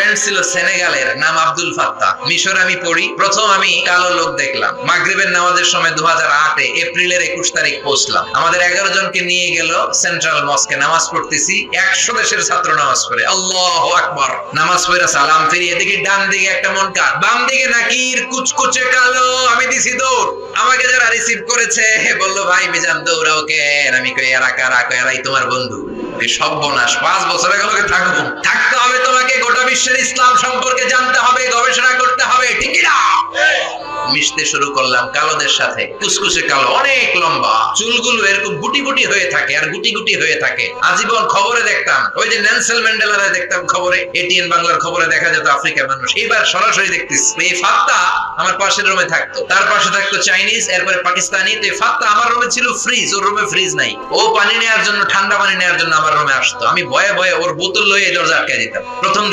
Friend ছিল সেনেগালের, নাম Abdul Fattah. মিশরে আমি পড়ি, প্রথম আমি কালো লোক দেখলাম। মাগরিবের নামাজের সময় 2008 এপ্রিলের 21 তারিখ পৌঁছলাম। আমাদের 11 জনকে নিয়ে গেল সেন্ট্রাল মস্কে, নামাজ পড়তেছি। 100 দেশের ছাত্র নামাজ পড়ে, আল্লাহু আকবার। নামাজ পড়ে সালাম ফিরি, এদিকে ডান দিকে একটা মুনকার, বাম দিকে নাকির কুচকুচে কালো। আমি দিছি দৌড়। আমাকে যারা রিসিভ করেছে বললো, ভাই মিজান দৌড়াও কেন? আমি কই এরা কারা? কই এরাই তোমার বন্ধু। সর্বনাশ, 5 বছর আগে থাকবো, থাকতে হবে তোমাকে, গোটা বিশ্বের ইসলাম সম্পর্কে জানতে হবে, গবেষণা করতে হবে, ঠিক না? মিশতে শুরু করলাম কালোদের সাথে। কুচকুচে কালো, অনেক লম্বা, চুলগুলো এরকম গুটি গুটি হয়ে থাকে আর গুটি গুটি হয়ে থাকে। আজীবন খবরে দেখতাম, ওই যে নেলসন ম্যান্ডেলারে দেখতাম খবরে, এটিএন বাংলার খবরে দেখা যেত আফ্রিকার মানুষ। এইবার সরাসরি দেখতেছি। এই ফাত্তা আমার পাশের রুমে থাকতো, তার পাশে থাকতো চাইনিজ, এরপরে পাকিস্তানি। তো এই ফাত্তা আমার রুমে ছিল ফ্রিজ, ওর রুমে ফ্রিজ নাই। ও পানি নেওয়ার জন্য, ঠান্ডা পানি নেওয়ার জন্য আমার রুমে আসতো। আমি ভয়ে ভয়ে ওর বোতল লয়ে দরজা আটকে দিতাম। প্রথম